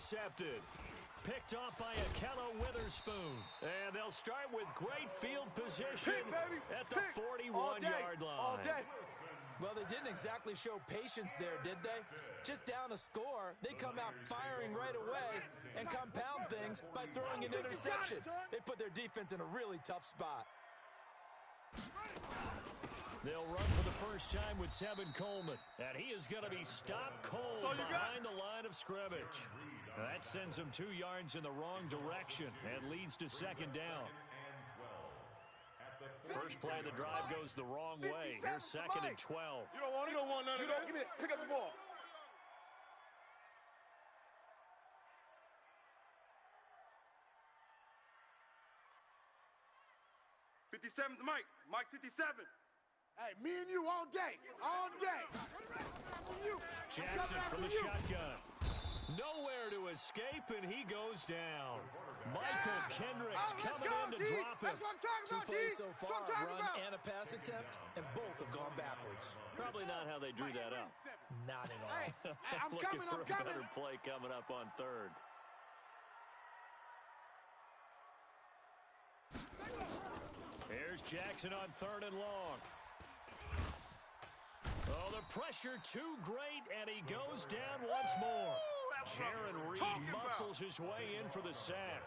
intercepted. Picked off by Akello Witherspoon. And they'll start with great field position at the 41-yard line. All day. Well, they didn't exactly show patience there, did they? Just down a score, they come out firing right away and compound things by throwing an interception. They put their defense in a really tough spot. They'll run for the first time with Tevin Coleman. And he is going to be stopped cold behind the line of scrimmage. That sends him 2 yards in the wrong direction and leads to second down. First play of the drive goes the wrong way. Here's second and 12. You don't want it? You don't want none of it. Give me it. Pick up the ball. '57's Mike. Mike 57. Hey, me and you all day. All day. Jackson from the shotgun. Nowhere to escape, and he goes down. Michael Kendricks coming in to drop him. 2 plays so far, run and a pass attempt, and both have gone backwards. Probably not how they drew that up. Not at all. I'm Looking coming, for I'm a coming. better play coming up on third. Here's Jackson on third and long. Oh, the pressure too great, and he goes down once more. Jaron Reed muscles his way in for the sack.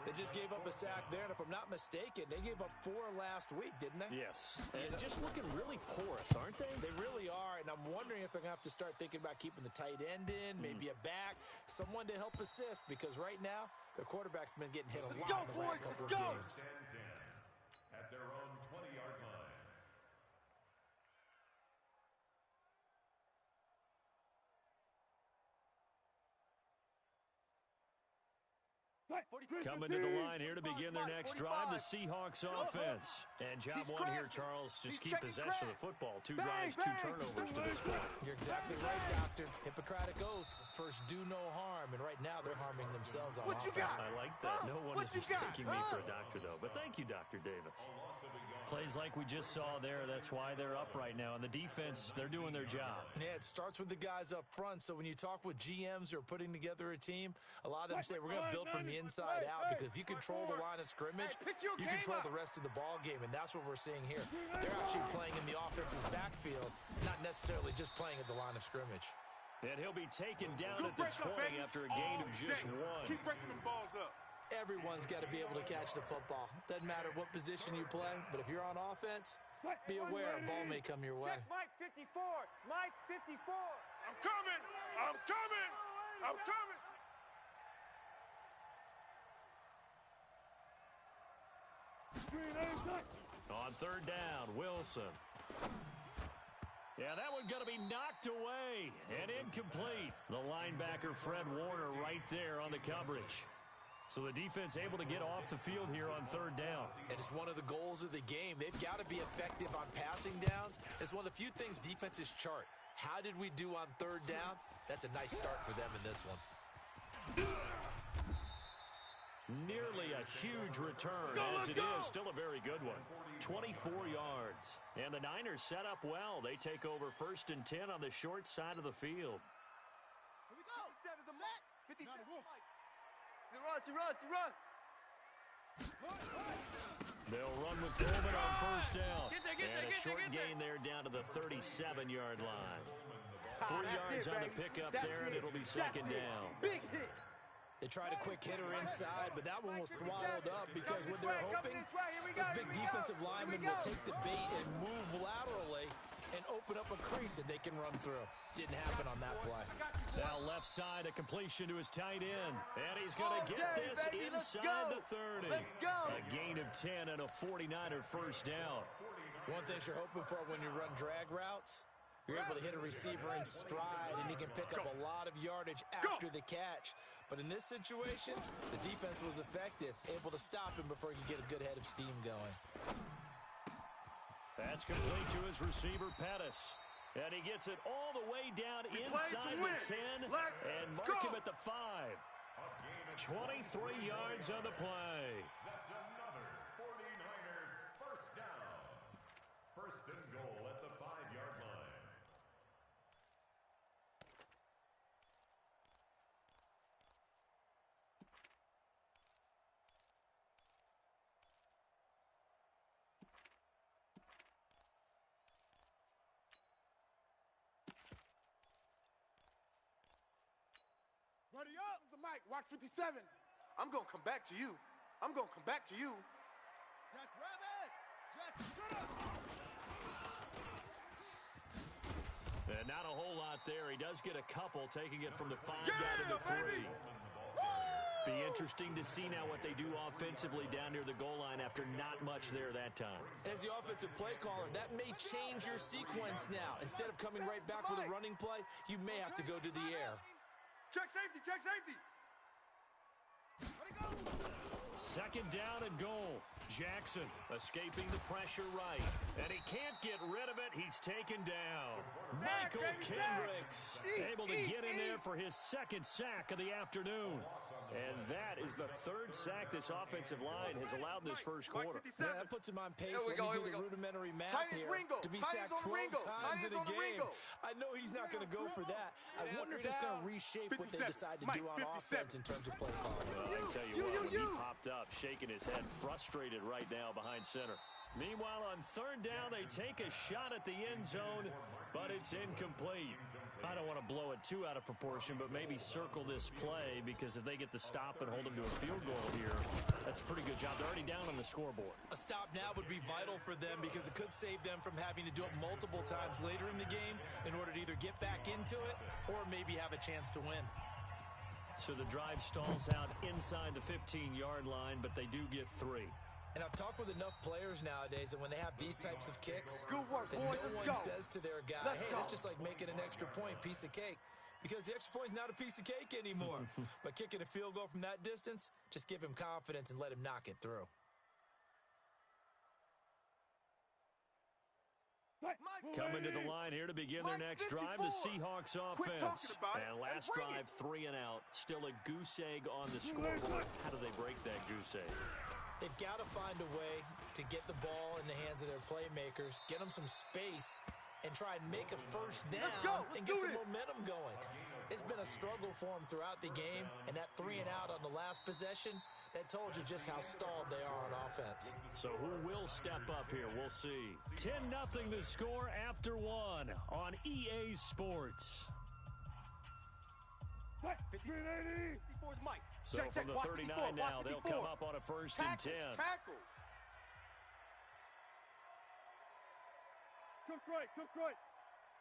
They just gave up a sack there, and if I'm not mistaken, they gave up 4 last week, didn't they? Yes. And just looking really porous, aren't they? They really are, and I'm wondering if they're going to have to start thinking about keeping the tight end in, maybe a back, someone to help assist, because right now, their quarterback's been getting hit a lot in the last couple of games. At their own 20-yard line. Coming to the line here to begin their next drive, the Seahawks offense. And job one here, Charles, just keep possession of the football. 2 drives, 2 turnovers to this point. You're exactly right, Doctor. Hippocratic oath. First, do no harm. And right now, they're harming themselves on offense. I like that. No one is mistaking me for a doctor, though. But thank you, Dr. Davis. Plays like we just saw there, that's why they're up right now. And the defense, they're doing their job. Yeah, it starts with the guys up front. So when you talk with GMs who are putting together a team, a lot of them say, we're going to build from the inside out, because if you control the line of scrimmage, you control the rest of the ball game, and that's what we're seeing here. They're actually playing in the offense's backfield, not necessarily just playing at the line of scrimmage. And he'll be taken down at the 20 after a gain of just 1. Keep breaking them balls up. Everyone's got to be able to catch the football. Doesn't matter what position you play, but if you're on offense, be aware a ball may come your way. Check Mike 54. Mike 54. I'm coming. I'm coming. I'm coming. On third down, Wilson. Yeah, that one going to be knocked away and incomplete. The linebacker, Fred Warner, right there on the coverage. So the defense able to get off the field here on third down. And it's one of the goals of the game. They've got to be effective on passing downs. It's one of the few things defenses chart. How did we do on third down? That's a nice start for them in this one. Nearly a huge return, as it is. Still a very good one. 24 yards. And the Niners set up well. They take over 1st and 10 on the short side of the field. Here we go. 57's the Mike. 57's Mike. He runs. They'll run with Coleman on first down. And a short gain there down to the 37-yard line. 3 yards on the pickup there, and it'll be second down. Big hit. They tried a quick hitter inside, but that one was swallowed up because what they're hoping, those big defensive linemen will take the bait and move laterally and open up a crease that they can run through. Didn't happen on that play. Now left side, a completion to his tight end. And he's going to get this inside the 30. A gain of 10 and a 49er first down. One thing you're hoping for when you run drag routes, you're able to hit a receiver in stride, and he can pick up a lot of yardage after the catch. But in this situation, the defense was effective, able to stop him before he could get a good head of steam going. That's complete to his receiver, Pettis. And he gets it all the way down inside the 10 and mark him at the 5. 23 yards on the play. That's another 49er first down. First and goal at the 5-yard line. Hurry up. This is Mike. Watch 57. I'm going to come back to you. I'm going to come back to you. Jack Rabbit. Jack, shut up. And not a whole lot there. He does get a couple, taking it from the 5 down to the 3. Be interesting to see now what they do offensively down near the goal line after not much there that time. As the offensive play caller, that may change your sequence now. Instead of coming right back with a running play, you may have to go to the air. Check safety, check safety. Let it go. Second down and goal. Jackson escaping the pressure right. And he can't get rid of it. He's taken down. Michael Kendricks able to get in there for his second sack of the afternoon. And that is the 3rd sack this offensive line has allowed in this first quarter. Yeah, that puts him on pace. Let me do the rudimentary math here. To be sacked 12 times in a game. I know he's not going to go for that. I wonder if it's going to reshape what they decide to do on offense in terms of play calling. Well, I can tell you what, when he popped up, shaking his head, frustrated right now behind center. Meanwhile, on 3rd down, they take a shot at the end zone, but it's incomplete. I don't want to blow it too out of proportion, but maybe circle this play, because if they get the stop and hold them to a field goal here, that's a pretty good job. They're already down on the scoreboard. A stop now would be vital for them, because it could save them from having to do it multiple times later in the game in order to either get back into it or maybe have a chance to win. So the drive stalls out inside the 15-yard line, but they do get 3. And I've talked with enough players nowadays that when they have these types of kicks, Good work, that boys. no one says to their guy, hey, that's just like making an extra point, piece of cake. Because the extra point's not a piece of cake anymore. But kicking a field goal from that distance, just give him confidence and let him knock it through. Coming to the line here to begin their next drive, the Seahawks offense. And last drive, 3 and out. Still a goose egg on the scoreboard. How do they break that goose egg? They've got to find a way to get the ball in the hands of their playmakers, get them some space, and try and make a first down and get some momentum going. It's been a struggle for them throughout the game, and that 3 and out on the last possession, that told you just how stalled they are on offense. So who will step up here? We'll see. 10-0 the score after 1 on EA Sports. 53-80. 54's Mike. So from the 39 now, they'll come up on a 1st and 10. Tackles. Took right.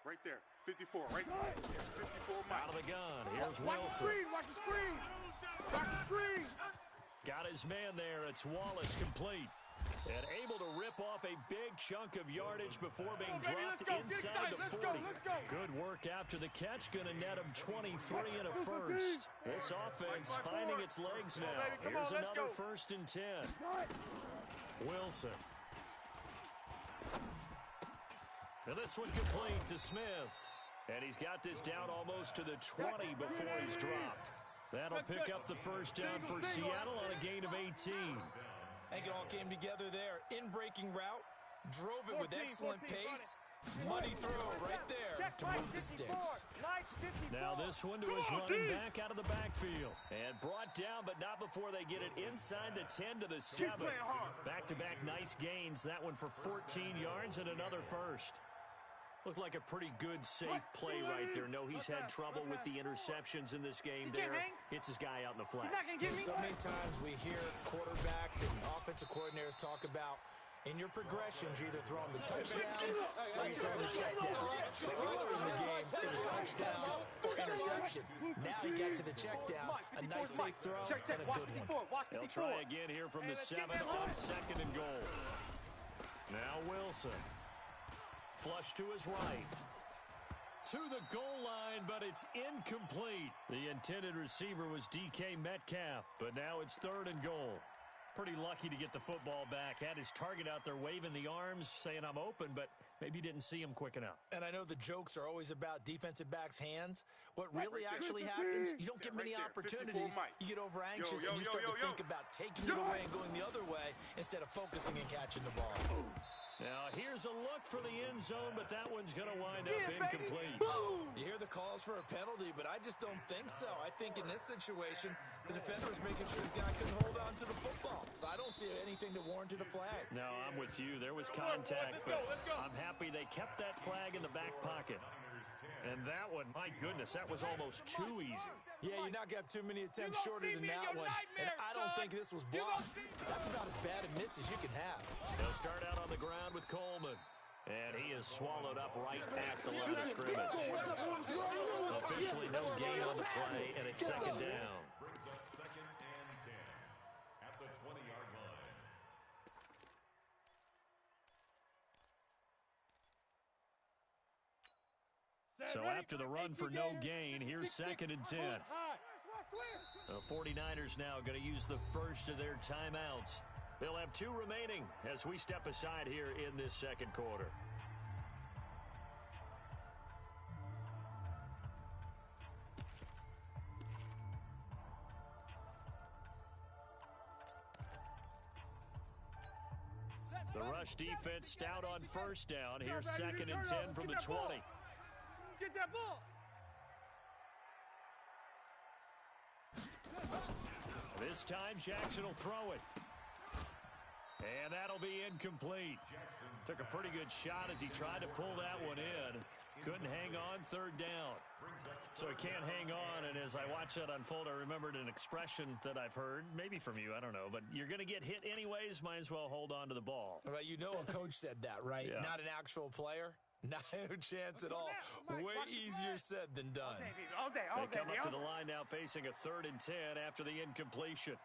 Right there. 54, right there. 54, Mike. Out of the gun. Here's Watch the Wilson. screen, watch the screen. Watch the screen. Got his man there. It's Wallace complete. And able to rip off a big chunk of yardage before being dropped inside the 40. Good work after the catch. Going to net him 23 and a first. This offense finding its legs now. Here's another 1st and 10. Wilson. And this one complete to Smith. And he's got this down almost to the 20 before he's dropped. That'll pick up the 1st down for Seattle on a gain of 18. I think it all came together there. In-breaking route, drove it with excellent pace. Money throw right there to move the sticks. Now this one to his running back out of the backfield. And brought down, but not before they get it inside the 10 to the 7. Back-to-back nice gains. That one for 14 yards and another first. Looked like a pretty good, safe play right there. No, he's had trouble with the interceptions in this game there. Hits his guy out in the flat. So many times we hear quarterbacks and offensive coordinators talk about in your progressions, you're either throwing the touchdown or you're throwing the check down. But earlier in the game, it was touchdown or interception. Now he got to the check down, a nice safe throw, and a good one. They'll try again here from the 7 on 2nd and goal. Now Wilson. Flush to his right. To the goal line, but it's incomplete. The intended receiver was DK Metcalf, but now it's 3rd and goal. Pretty lucky to get the football back. Had his target out there waving the arms, saying I'm open, but maybe didn't see him quick enough. And I know the jokes are always about defensive backs' hands. What really actually happens, you don't get many opportunities. You get over anxious and you start to think about taking it away and going the other way instead of focusing and catching the ball. Now, here's a look for the end zone, but that one's going to wind up incomplete. You hear the calls for a penalty, but I just don't think so. I think in this situation, the defender is making sure his guy couldn't hold on to the football. So I don't see anything to warrant a flag. No, I'm with you. There was contact, but I'm happy they kept that flag in the back pocket. And that one, my goodness, that was almost too easy. Yeah, you're not going to have too many attempts shorter than that one. And I don't think this was blocked. That's about as bad a miss as you can have. They'll start out on the ground with Coleman. And he is swallowed up right at the line of scrimmage. Officially no gain on the play, and it's second down. Brings up 2nd and 10 at the 20-yard line. So after the run for no gain, here's 2nd and 10. The 49ers now going to use the first of their timeouts. They'll have 2 remaining as we step aside here in this second quarter. The rush defense stout on first down. Here's 2nd and 10 from the 20. Let's get that ball. This time, Jackson will throw it. And that'll be incomplete. Took a pretty good shot as he tried to pull that one in. Couldn't hang on, 3rd down. So he can't hang on, and as I watched that unfold, I remembered an expression that I've heard, maybe from you, I don't know, but you're going to get hit anyways, might as well hold on to the ball. Right, you know a coach said that, right? Yeah. Not an actual player. Not a chance at all. Way easier said than done. All day, They come up to the line now facing a 3rd and 10 after the incompletion.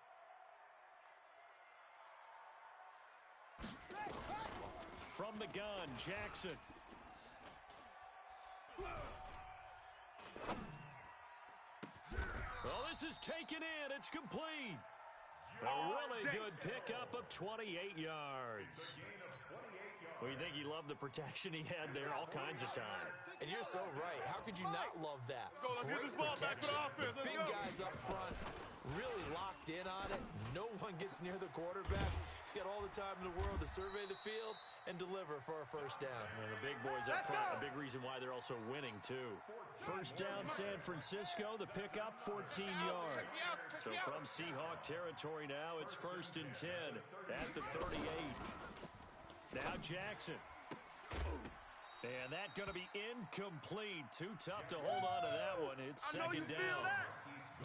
From the gun, Jackson. Well, this is taken in. It's complete. A really good pickup of 28 yards. Well, you think he loved the protection he had there all kinds of time. And you're so right. How could you not love that? Let's get this ball back for the offense. Let's Big go. guys up front, really locked in on it. No one gets near the quarterback. He's got all the time in the world to survey the field and deliver for a first down. And the big boys up front, a big reason why they're also winning, too. First down, San Francisco. The pickup, 14 yards. So from Seahawk territory now, it's 1st and 10 at the 38. Now Jackson. And that's going to be incomplete. Too tough to hold on to that one. It's 2nd down.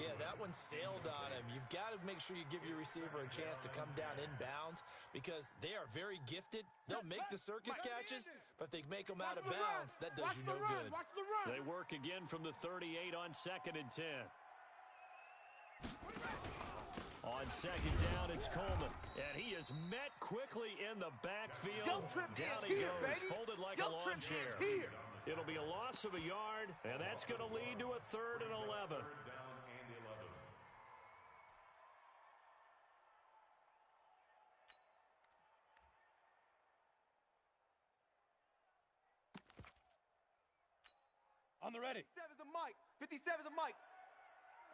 Yeah, that one sailed on him. You've got to make sure you give your receiver a chance to come down inbounds because they are very gifted. They'll make the circus catches, but they make them out of bounds. That does you no good. They work again from the 38 on 2nd and 10. On 2nd down, it's Coleman. And he is met quickly in the backfield. Down he goes, folded like a lawn chair. It'll be a loss of a yard, and that's going to lead to a 3rd and 11. On the ready. 57's the mic. 57's the mic.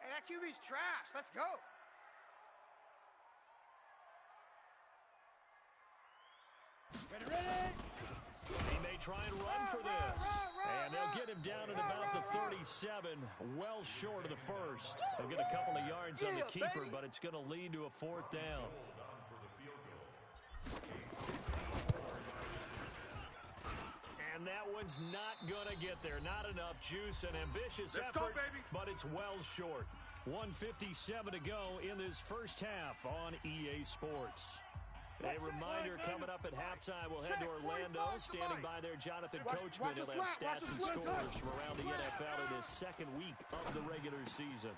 Hey, that QB's trash. Let's go. Ready. He may try and run for this. And they'll get him down at about the 37, well short of the first. They'll get a couple of yards on the keeper, but it's going to lead to a 4th down. And that one's not going to get there. Not enough juice and ambitious effort, but it's well short. 1:57 to go in this first half on EA Sports. A reminder, coming up at halftime, we'll head to Orlando. Standing by there, Jonathan Coachman. He'll have stats and scores from around the NFL in his second week of the regular season.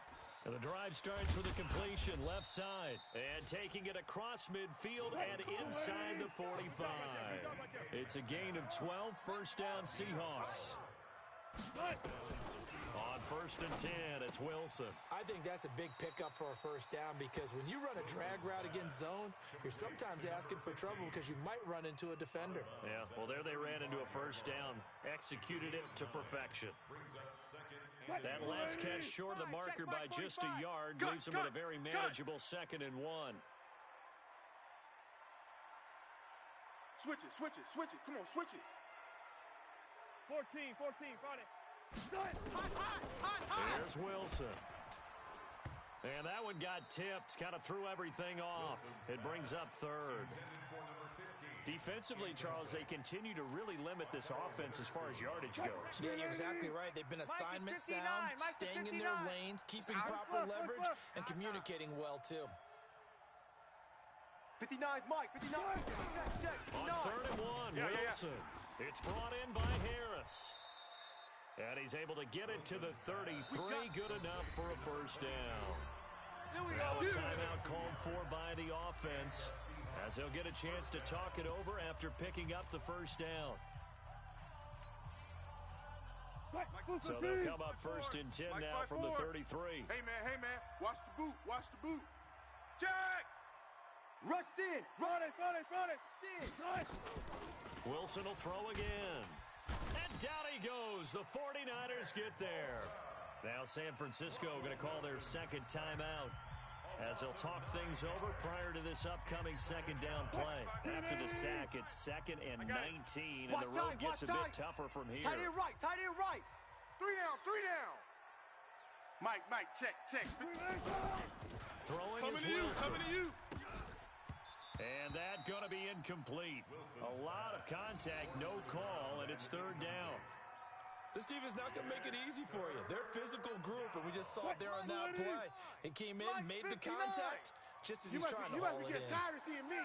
And the drive starts with a completion left side. And taking it across midfield and inside the 45. It's a gain of 12, first down Seahawks. On 1st and 10, it's Wilson. I think that's a big pickup for a first down because when you run a drag route against zone, you're sometimes asking for trouble because you might run into a defender. Yeah, well, there they ran into a first down. Executed it to perfection. That last catch short of the marker by just a yard leaves them with a very manageable 2nd and 1. Switch it. Come on, switch it. 14, Friday. There's Wilson. And that one got tipped, kind of threw everything off. It brings up 3rd. Defensively, Charles, they continue to really limit this offense as far as yardage goes. Yeah, you're exactly right. They've been assignment sound, staying in their lanes, keeping proper leverage, and communicating well, too. 59's Mike, 59. Check, 59. On 3rd and 1, Wilson. It's brought in by Harris. And he's able to get it to the 33. Good enough for a first down. Here we Now go. a timeout called for by the offense, as they'll get a chance to talk it over after picking up the first down. So they'll come up 1st and 10 now from the 33. Hey, man, watch the boot, Check! Rush in. Run it. Shit. Wilson will throw again. And down he goes. The 49ers get there. Now San Francisco going to call their second timeout, as they'll talk things over prior to this upcoming second down play. After the sack, it's 2nd and 19, and the road gets a bit tougher from here. Tight end right. 3 down. Mike, check. Throwing Coming is to you, Wilson. coming to you. And that going to be incomplete. A lot of contact, no call, and it's 3rd down. This defense not going to make it easy for you. They're a physical group, and we just saw it there on that play. He came in, made the contact, just as he's trying to haul it in. Tired of seeing me.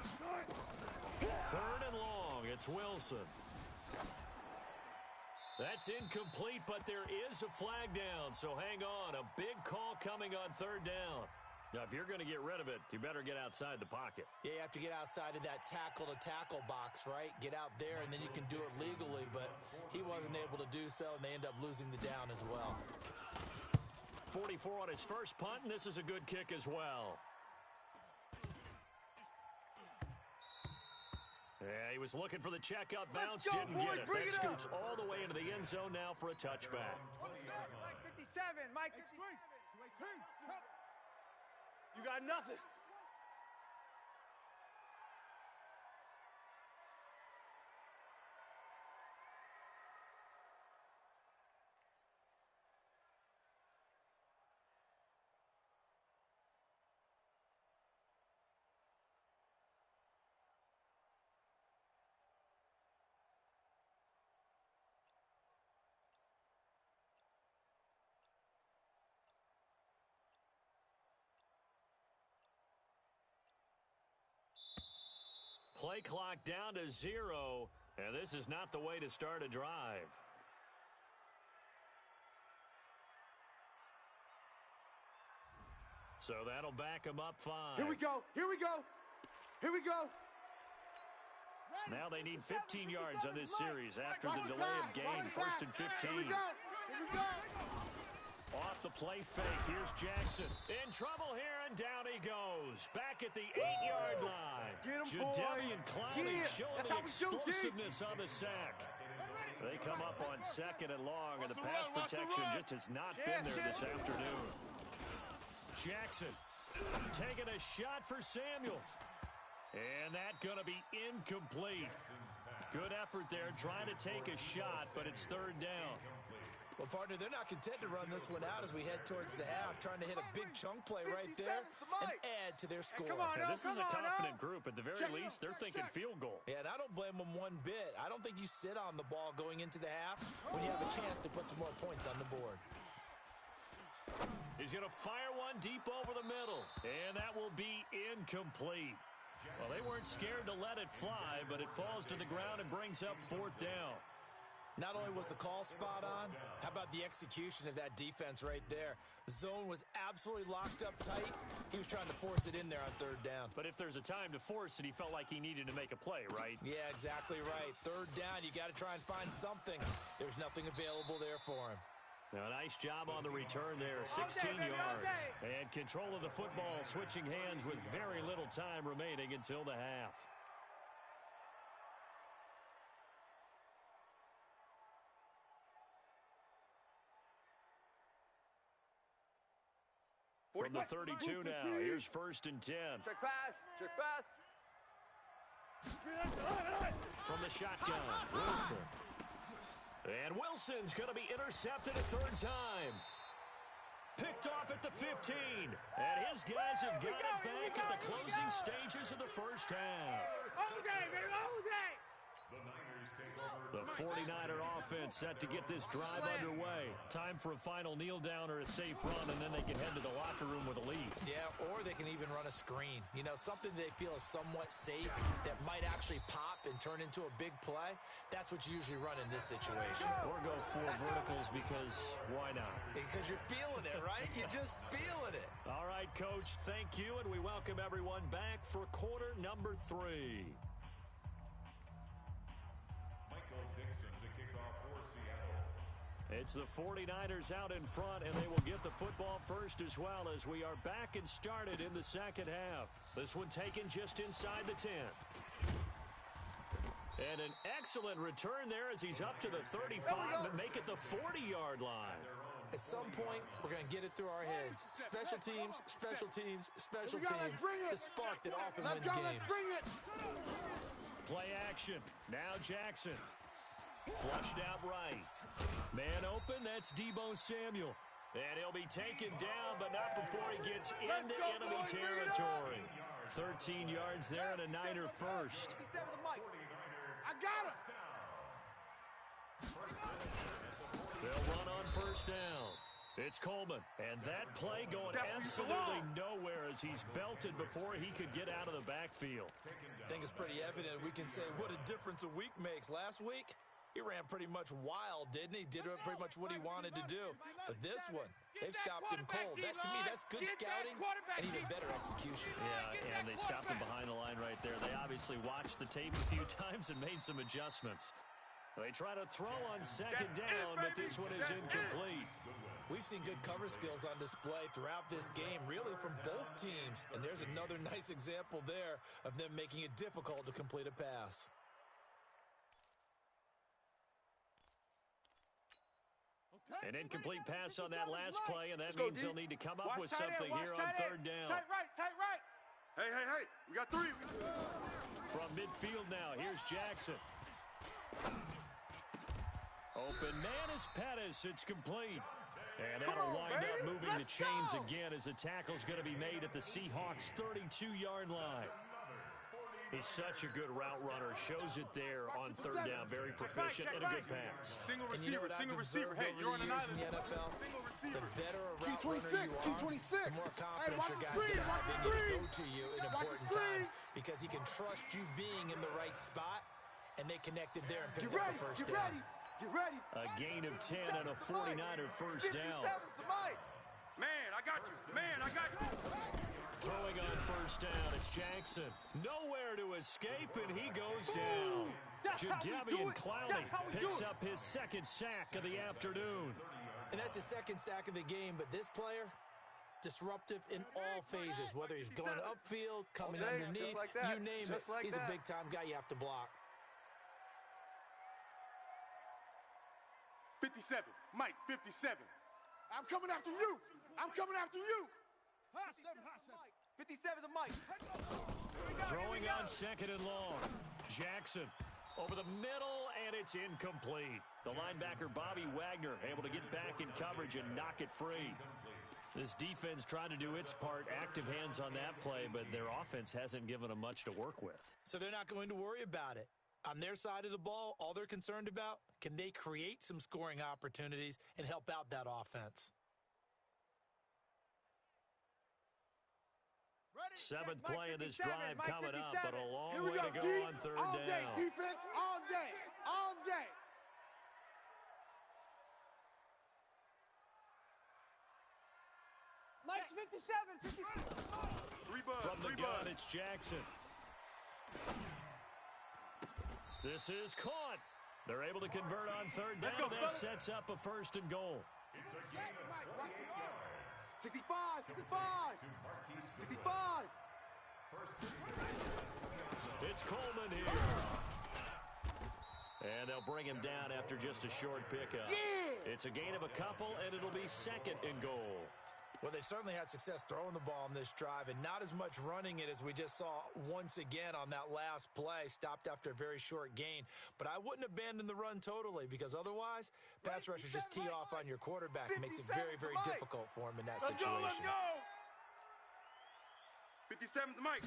3rd and long, it's Wilson. That's incomplete, but there is a flag down, so hang on. A big call coming on 3rd down. Now, if you're going to get rid of it, you better get outside the pocket. Yeah, you have to get outside of that tackle-to-tackle box, right? Get out there, and then you can do it legally, but he wasn't able to do so, and they end up losing the down as well. 44 on his first punt, and this is a good kick as well. Yeah, he was looking for the check-up bounce, didn't get it. That scoots all the way into the end zone now for a touchback. Mike 57. Mike 57. You got nothing. Play clock down to 0, and this is not the way to start a drive. So that'll back him up 5. Here we go. Now they need 15 yards on this series after the delay of game. 1st and 15. Here we go. Off the play fake. Here's Jackson. In trouble here, and down he goes. Back at the 8-yard line. Get him, Jadeveon boy. Clowney Yeah, showing that's the how we shoot, D. explosiveness on the sack. They come up on 2nd and long, and the pass protection just has not been there this afternoon. Jackson taking a shot for Samuel. And that going to be incomplete. Good effort there, trying to take a shot, but it's 3rd down. Well, partner, they're not content to run this one out as we head towards the half, trying to hit a big chunk play right there and add to their score. Now, this is a confident group. At the very least, they're thinking field goal. Yeah, and I don't blame them one bit. I don't think you sit on the ball going into the half when you have a chance to put some more points on the board. He's going to fire one deep over the middle, and that will be incomplete. Well, they weren't scared to let it fly, but it falls to the ground and brings up 4th down. Not only was the call spot on, how about the execution of that defense right there? The zone was absolutely locked up tight. He was trying to force it in there on 3rd down. But if there's a time to force it, he felt like he needed to make a play, right? Yeah, exactly right. 3rd down, you got to try and find something. There's nothing available there for him. Now, nice job on the return there, 16 yards. And control of the football, switching hands with very little time remaining until the half. From the 32 now, here's 1st and 10. Check pass. From the shotgun, Wilson. And Wilson's going to be intercepted a 3rd time. Picked off at the 15. And his guys have got it back at the closing stages of the first half. All day, baby, all day. The Niners take over. The 49er offense set to get this drive underway. Time for a final kneel down or a safe run, and then they can head to the locker room with a lead. Yeah, or they can even run a screen. You know, something they feel is somewhat safe that might actually pop and turn into a big play. That's what you usually run in this situation. Or go 4 verticals because why not? Because you're feeling it, right? You're just feeling it. All right, Coach, thank you, and we welcome everyone back for quarter number 3. It's the 49ers out in front, and they will get the football first as well as we are back and started in the second half. This one taken just inside the 10. And an excellent return there as he's up to the 35, but make it the 40-yard line. At some point, we're going to get it through our heads. Special teams, special teams, special teams. The spark that often wins games. Play action. Now Jackson. Flushed out right. Man open, that's Deebo Samuel. And he'll be taken down, but not before he gets into enemy territory. 13 yards there and a Niner first. I got him. They'll run on first down. It's Coleman, and that play going absolutely nowhere as he's belted before he could get out of the backfield. I think it's pretty evident we can say what a difference a week makes. Last week, he ran pretty much wild, didn't he? Did pretty much what he wanted to do. But this one, they've stopped him cold. That, to me, that's good scouting and even better execution. Yeah, and they stopped him behind the line right there. They obviously watched the tape a few times and made some adjustments. They try to throw on second down, but this one is incomplete. We've seen good cover skills on display throughout this game, really from both teams. And there's another nice example there of them making it difficult to complete a pass. An incomplete pass on that last play, and that means they'll need to come up with something here on third down. Tight right. Hey, we got 3. From midfield now, here's Jackson. Open man is Pettis. It's complete. And that'll wind up moving the chains again as the tackle's going to be made at the Seahawks' 32-yard line. He's such a good route runner. Shows it there on third down. Very proficient and a good pass. Single receiver. Hey, you're on an island. In the NFL, Single receiver. the better a route runner you are, the more confidence your guy's going to have in you to go to you in important times because he can trust you being in the right spot, and they connected there and picked up the first down. Get ready. A gain of 10 and a 49er first down. Man, I got you. Throwing on first down, it's Jackson. Nowhere to escape, and he goes down. Jadeveon Clowney picks up his second sack of the afternoon. And that's his second sack of the game, but this player, disruptive in all phases, whether he's going upfield, coming underneath, you name it. He's a big-time guy you have to block. 57. Mike, 57. I'm coming after you. 57 to Mike. Throwing on second and long. Jackson over the middle, and it's incomplete. The linebacker, Bobby Wagner, able to get back in coverage and knock it free. This defense trying to do its part, active hands on that play, but their offense hasn't given them much to work with. So they're not going to worry about it. On their side of the ball, all they're concerned about, can they create some scoring opportunities and help out that offense? Seventh play of this drive coming up, but a long way to go on third down. All day, defense, all day. Mike's 57. From the gun, it's Jackson. This is caught. They're able to convert on third down. That sets up a first and goal. It's a gain of 28 yards. 65. 65. It's Coleman here. And they'll bring him down after just a short pickup. Yeah. It's a gain of a couple, and it'll be second and goal. Well, they certainly had success throwing the ball on this drive and not as much running it as we just saw once again on that last play, stopped after a very short gain. But I wouldn't abandon the run totally because otherwise, pass rushers just tee off on your quarterback. It makes it very, very difficult for him in that situation. Let's go! 57's Mike.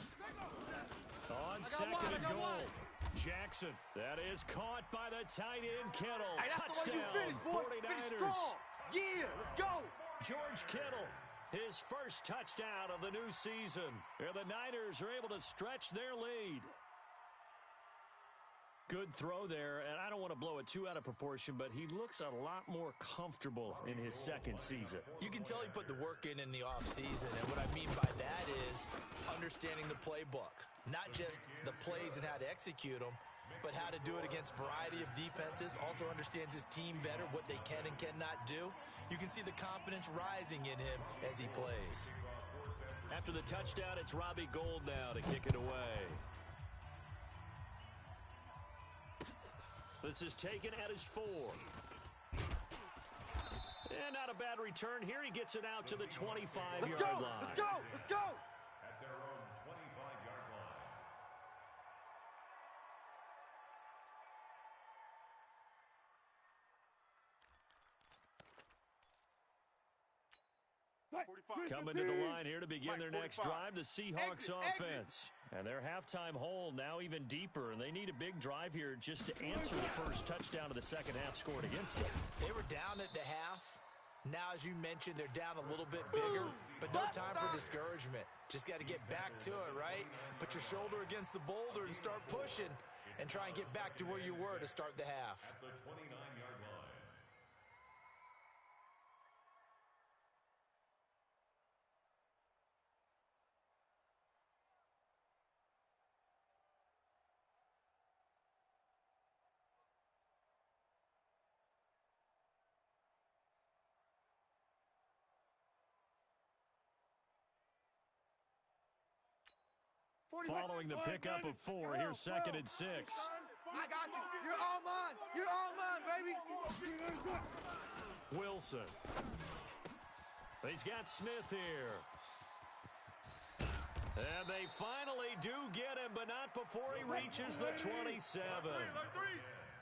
On second and goal, Jackson. That is caught by the tight end, Kittle. Hey, Touchdown, finish, 49ers. Yeah, let's go. George Kittle, his first touchdown of the new season. And the Niners are able to stretch their lead. Good throw there, and I don't want to blow it too out of proportion, but he looks a lot more comfortable in his second season. You can tell he put the work in the offseason, and what I mean by that is understanding the playbook. Not just the plays and how to execute them, but how to do it against a variety of defenses. Also understands his team better, what they can and cannot do. You can see the confidence rising in him as he plays. After the touchdown, it's Robbie Gould now to kick it away. This is taken at his 4. And not a bad return here. He gets it out to the 25-yard line. Let's go! Let's go! At their own 25-yard line. 45. Coming to the line here to begin their next 45. drive, the Seahawks Exit. offense. And their halftime hole now even deeper, and they need a big drive here just to answer the first touchdown of the second half scored against them. They were down at the half. Now, as you mentioned, they're down a little bit bigger, but no time for discouragement. Just got to get back to it, right? Put your shoulder against the boulder and start pushing and try and get back to where you were to start the half. At the 29-yard line. Following the pickup of 4, here's second and 6. I got you. You're all mine. You're all mine, baby. Wilson. He's got Smith here. And they finally do get him, but not before he reaches the 27.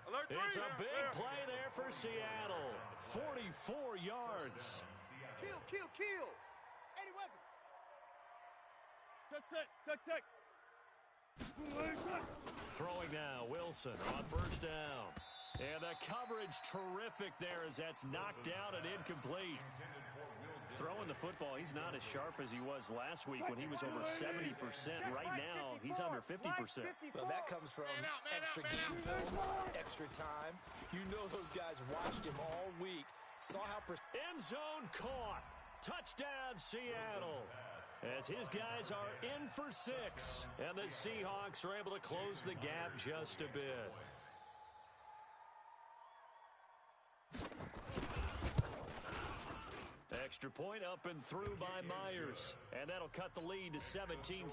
Alert 3. It's a big play there for Seattle. 44 yards. Kill, kill, kill. Eddie Weber. Check. Throwing now, Wilson on first down. And the coverage terrific there as that's knocked out and incomplete. Throwing the football, he's not as sharp as he was last week when he was over 70%. Right now, he's under 50%. Well, that comes from extra game film, extra time. You know those guys watched him all week, saw how... End zone caught. Touchdown, Seattle. As his guys are in for 6. And the Seahawks are able to close the gap just a bit. Extra point up and through by Myers. And that'll cut the lead to 17-7. Niners 17.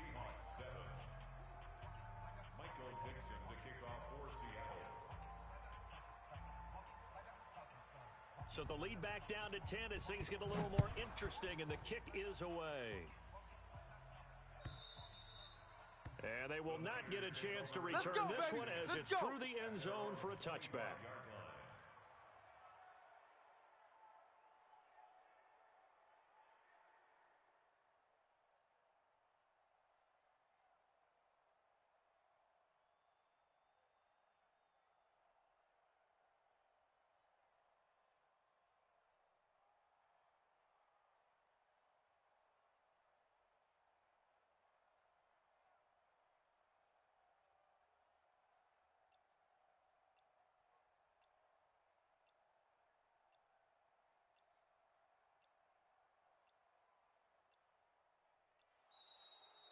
Seahawks 7. Michael Dixon to kick off for Seattle. So the lead back down to 10 as things get a little more interesting, and the kick is away. And they will not get a chance to return this one as it's through the end zone for a touchback.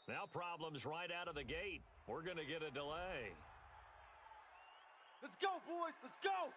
Now problems right out of the gate. We're going to get a delay. Let's go, boys. Let's go.